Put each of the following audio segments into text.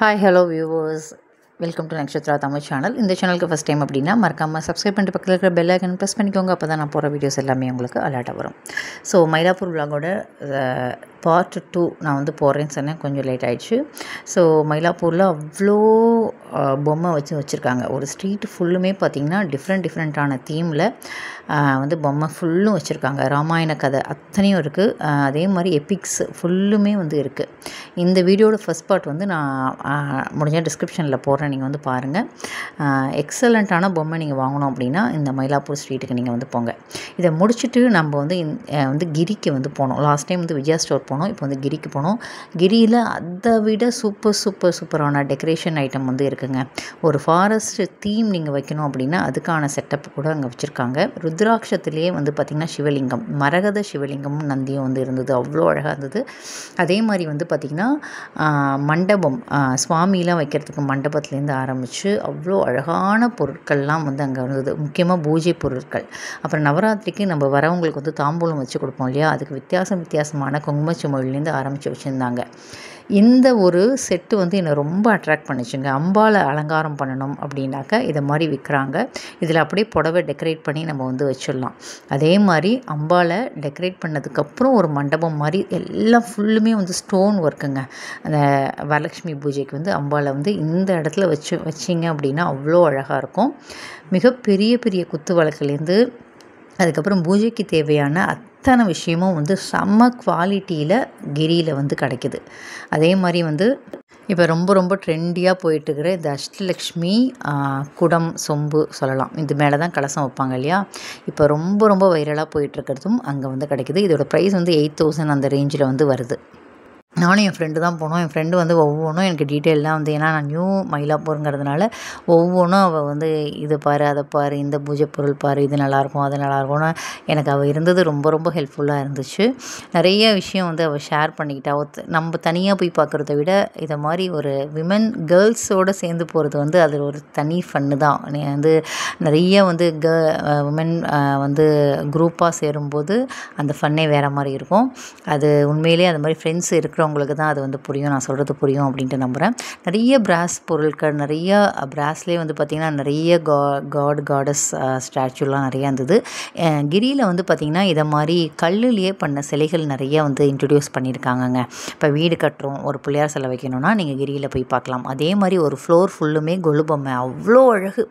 Hi, hello viewers. Welcome to Nakshatra Tamil channel. இந்த சேனலுக்கு first time அப்படின்னா மறக்காமல் சப்ஸ்கிரைப் பண்ணிட்டு பக்கத்தில் இருக்கிற பெல் ஐக்கன் ப்ரெஸ் பண்ணிக்கோங்க. அப்போ தான் நான் போகிற வீடியோஸ் எல்லாமே உங்களுக்கு அலர்ட்டாக வரும். ஸோ மயிலாப்பூர் விலாகோட பார்ட் 2 நான் வந்து போகிறேன்னு சொன்னேன், கொஞ்சம் லேட் ஆகிடுச்சு. ஸோ மயிலாப்பூரில் அவ்வளோ பொம்மை வச்சுருக்காங்க. ஒரு ஸ்ட்ரீட் ஃபுல்லுமே பார்த்திங்கன்னா டிஃப்ரெண்ட்டான தீமில் வந்து பொம்மை ஃபுல்லும் வச்சுருக்காங்க. ராமாயண கதை அத்தனையும் இருக்குது. அதே மாதிரி எபிக்ஸ் ஃபுல்லுமே வந்து இருக்குது. இந்த வீடியோட ஃபஸ்ட் பார்ட் வந்து நான் முடிஞ்சால் டிஸ்கிரிப்ஷனில் போடுறேன், நீங்கள் வந்து பாருங்கள். எக்ஸலண்ட்டான பொம்மை நீங்கள் வாங்கணும் அப்படின்னா இந்த மயிலாப்பூர் ஸ்ட்ரீட்டுக்கு நீங்கள் வந்து போங்க. இதை முடிச்சுட்டு நம்ம வந்து கிரிக்கு வந்து போனோம். லாஸ்ட் டைம் வந்து விஜயா ஸ்டோர் போனோம், இப்போ வந்து கிரிக்கு போனோம். கிரியில் அதை விட சூப்பரான டெக்கரேஷன் ஐட்டம் வந்து இருக்குங்க. ஒரு ஃபாரஸ்ட் தீம் நீங்கள் வைக்கணும் அப்படின்னா அதுக்கான செட்டப் கூட அங்கே வச்சுருக்காங்க. ருத்ராட்சத்திலேயே வந்து பார்த்திங்கன்னா சிவலிங்கம், மரகத சிவலிங்கமும் நந்தியும் வந்து இருந்தது, அவ்வளோ அழகாக இருந்தது. அதே மாதிரி வந்து பார்த்திங்கன்னா மண்டபம், சுவாமிலாம் வைக்கிறதுக்கு மண்டபத்துலேருந்து ஆரம்பித்து அவ்வளோ அழகான பொருட்கள்லாம் வந்து அங்கே இருந்தது. முக்கியமாக பூஜை பொருட்கள். அப்புறம் நவராத்திரிக்கு நம்ம வரவங்களுக்கு வந்து தாம்பூலம் வச்சு கொடுப்போம் இல்லையா, அதுக்கு வித்தியாசமான குங்குமச்சிமிழ்லேருந்து ஆரம்பித்து வச்சுருந்தாங்க. இந்த ஒரு செட்டு வந்து என்னை ரொம்ப அட்ராக்ட் பண்ணிச்சுங்க. அம்பாளை அலங்காரம் பண்ணணும் அப்படின்னாக்கா இதை மாதிரி விற்கிறாங்க. இதில் அப்படியே புடவை டெக்கரேட் பண்ணி நம்ம வந்து வச்சிடலாம். அதே மாதிரி அம்பாளை டெக்கரேட் பண்ணதுக்கப்புறம் ஒரு மண்டபம் மாதிரி எல்லாம் ஃபுல்லுமே வந்து ஸ்டோன் ஒர்க்குங்க. அந்த வரலட்சுமி பூஜைக்கு வந்து அம்பாளை வந்து இந்த இடத்துல வச்சிங்க அப்படின்னா அவ்வளோ அழகாக இருக்கும். மிகப்பெரிய குத்து விளக்குலேருந்து அதுக்கப்புறம் பூஜைக்கு தேவையான அத்தனை விஷயமும் வந்து செம்ம குவாலிட்டியில் கிரியில் வந்து கிடைக்குது. அதே மாதிரி வந்து இப்போ ரொம்ப ட்ரெண்டியாக போயிட்டுருக்கிற இந்த அஷ்டலக்ஷ்மி குடம் சொம்பு சொல்லலாம், இது மேலே தான் கலசம் வைப்பாங்க இல்லையா, இப்போ ரொம்ப வைரலாக போயிட்டுருக்கிறதும் அங்கே வந்து கிடைக்குது. இதோட ப்ரைஸ் வந்து 8,000 அந்த ரேஞ்சில் வந்து வருது. நானும் என் ஃப்ரெண்டு தான் போனோம். என் ஃப்ரெண்டு வந்து ஒவ்வொன்றும் எனக்கு டீட்டெயிலாக வந்து, ஏன்னா நான் நியூ மயிலாப்பூருங்கிறதுனால ஒவ்வொன்றும் அவள் வந்து இது பாரு, அதை பாரு, இந்த பூஜை பொருள் பாரு, இது நல்லாயிருக்கும், அது நல்லாயிருக்கும்னு எனக்கு அவள் இருந்தது ரொம்ப ஹெல்ப்ஃபுல்லாக இருந்துச்சு. நிறைய விஷயம் வந்து அவள் ஷேர் பண்ணிக்கிட்டா. நம்ம தனியாக போய் பார்க்குறத விட இதை மாதிரி ஒரு கேர்ள்ஸோடு சேர்ந்து போகிறது வந்து அது ஒரு தனி ஃபன்னு தான். நீ வந்து நிறைய வந்து விமன் வந்து குரூப்பாக சேரும்போது அந்த ஃபன்னே வேறு மாதிரி இருக்கும். அது உண்மையிலே அந்த மாதிரி ஃப்ரெண்ட்ஸ் இருக்கிறவங்களுக்கு தான் அது வந்து புரியும், நான் சொல்கிறது புரியும் அப்படின்ட்டு நம்புகிறேன். நிறைய பிராஸ் பொருட்கள், நிறைய பிராஸ்லேயே வந்து பார்த்திங்கன்னா நிறைய காடஸ் ஸ்டாச்சுலாம் நிறையா இருந்தது. கிரியில் வந்து பார்த்திங்கன்னா இதை மாதிரி கல்லுலேயே பண்ண சிலைகள் நிறைய வந்து இன்ட்ரடியூஸ் பண்ணியிருக்காங்கங்க. இப்போ வீடு கட்டுறோம், ஒரு பிள்ளையார் சிலை வைக்கணும்னா நீங்கள் கிரியில் போய் பார்க்கலாம். அதே மாதிரி ஒரு ஃப்ளோர் ஃபுல்லுமே கொலு பொம்மை, அவ்வளோ அழகு.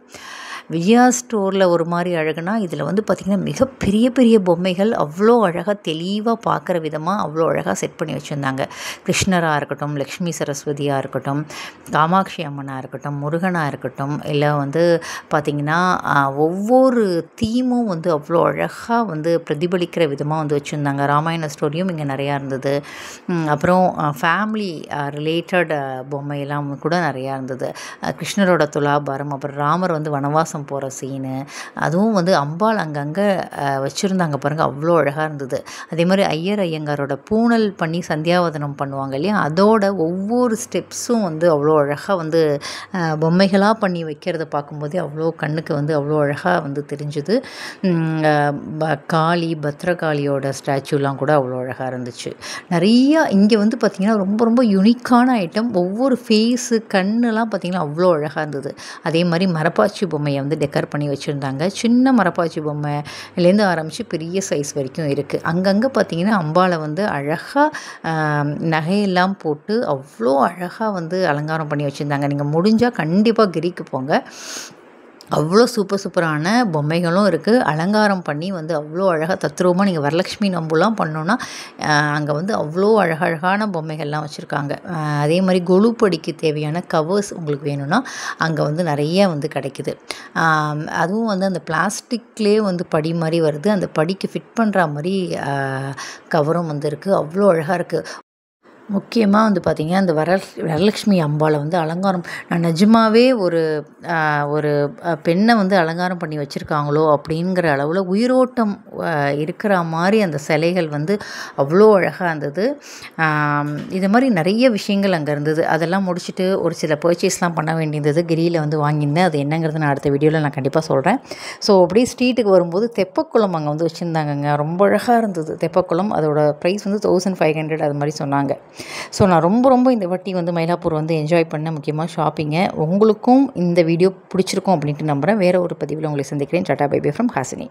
விஜயா ஸ்டோரில் ஒரு மாதிரி அழகுனா இதில் வந்து பார்த்திங்கன்னா மிகப்பெரிய பொம்மைகள் அவ்வளோ அழகாக தெளிவாக பார்க்குற விதமாக அவ்வளோ அழகாக செட் பண்ணி வச்சுருந்தாங்க. கிருஷ்ணராக இருக்கட்டும், லக்ஷ்மி சரஸ்வதியாக இருக்கட்டும், காமாட்சி அம்மனாக இருக்கட்டும், முருகனாக இருக்கட்டும், இல்லை வந்து பார்த்திங்கன்னா ஒவ்வொரு தீமும் வந்து அவ்வளோ அழகாக வந்து பிரதிபலிக்கிற விதமாக வந்து வச்சுருந்தாங்க. ராமாயண ஸ்டோரியும் இங்கே நிறையா இருந்தது. அப்புறம் ஃபேமிலி ரிலேட்டட் பொம்மையெல்லாம் கூட நிறையா இருந்தது. கிருஷ்ணரோட துலாபாரம், அப்புறம் ராமர் வந்து வனவாசம் போகிற சீனு, அதுவும் வந்து அம்பாள் அங்கங்கே வச்சுருந்தாங்க பாருங்கள், அவ்வளோ அழகாக இருந்தது. அதே மாதிரி ஐயங்காரோட பூணல் பண்ணி சந்தியாவதனம் பண்ணுவாங்க இல்லையா, அதோட ஒவ்வொரு ஸ்டெப்ஸும் வந்து அவ்வளோ அழகாக வந்து பொம்மைகளாக பண்ணி வைக்கிறத பார்க்கும்போதே அவ்வளோ கண்ணுக்கு வந்து அவ்வளோ அழகாக வந்து தெரிஞ்சுது. பத்ரகாளியோட ஸ்டாச்சுலாம் கூட அவ்வளோ அழகாக இருந்துச்சு. நிறையா இங்கே வந்து பார்த்திங்கன்னா ரொம்ப யூனிக்கான ஐட்டம். ஒவ்வொரு ஃபேஸு கண்ணெலாம் பார்த்திங்கன்னா அவ்வளோ அழகாக இருந்தது. அதே மாதிரி மரப்பாச்சி பொம்மையை வந்து டெக்கர் பண்ணி வச்சுருந்தாங்க. சின்ன மரப்பாச்சி பொம்மையிலேருந்து ஆரம்பித்து பெரிய சைஸ் வரைக்கும் இருக்குது. அங்கங்கே பார்த்திங்கன்னா அம்பாளை வந்து அழகாக நகையெல்லாம் போட்டு அவ்வளோ அழகாக வந்து அலங்காரம் பண்ணி வச்சுருந்தாங்க. நீங்கள் முடிஞ்சால் கண்டிப்பாக கிரிக்கு போங்க. அவ்வளோ சூப்பரான பொம்மைகளும் இருக்குது. அலங்காரம் பண்ணி வந்து அவ்வளோ அழகாக தத்ரூபமாக நீங்கள் வரலட்சுமி நம்புலாம் பண்ணோன்னா அங்கே வந்து அவ்வளோ அழகான பொம்மைகள்லாம் வச்சுருக்காங்க. அதே மாதிரி கொலுப்படிக்கு தேவையான கவர்ஸ் உங்களுக்கு வேணும்னா அங்கே வந்து நிறைய வந்து கிடைக்குது. அதுவும் வந்து அந்த பிளாஸ்டிக்லேயே வந்து படி மாதிரி வருது, அந்த படிக்கு ஃபிட் பண்ணுற மாதிரி கவரும் வந்து இருக்குது. அவ்வளோ அழகாக இருக்குது. முக்கியமாக வந்து பார்த்திங்கன்னா அந்த வரலட்சுமி அம்பாளை வந்து அலங்காரம், நான் நிஜமாகவே ஒரு பெண்ணை வந்து அலங்காரம் பண்ணி வச்சுருக்காங்களோ அப்படிங்கிற அளவில் உயிரோட்டம் இருக்கிற மாதிரி அந்த சிலைகள் வந்து அவ்வளோ அழகாக இருந்தது. இது மாதிரி நிறைய விஷயங்கள் அங்கே இருந்தது. அதெல்லாம் முடிச்சுட்டு ஒரு சில பர்ச்சேஸ்லாம் பண்ண வேண்டியிருந்தது. கிரியில் வந்து வாங்கியிருந்தேன். அது என்னங்கிறது நான் அடுத்த வீடியோவில் நான் கண்டிப்பாக சொல்கிறேன். ஸோ அப்படியே ஸ்ட்ரீட்டுக்கு வரும்போது தெப்பக்குளம் அங்கே வந்து வச்சுருந்தாங்கங்க. ரொம்ப அழகாக இருந்தது தெப்பக்குளம். அதோட ப்ரைஸ் வந்து 1500 அது மாதிரி சொன்னாங்க. ஸோ நான் ரொம்ப இந்த வாட்டி வந்து மயிலாப்பூர் வந்து என்ஜாய் பண்ணேன், முக்கியமாக ஷாப்பிங்கை. உங்களுக்கும் இந்த வீடியோ பிடிச்சிருக்கும் அப்படின்ட்டு நம்புகிறேன். வேறு ஒரு பதிவில் உங்களை சந்திக்கிறேன். Tata bye bye from Hasini.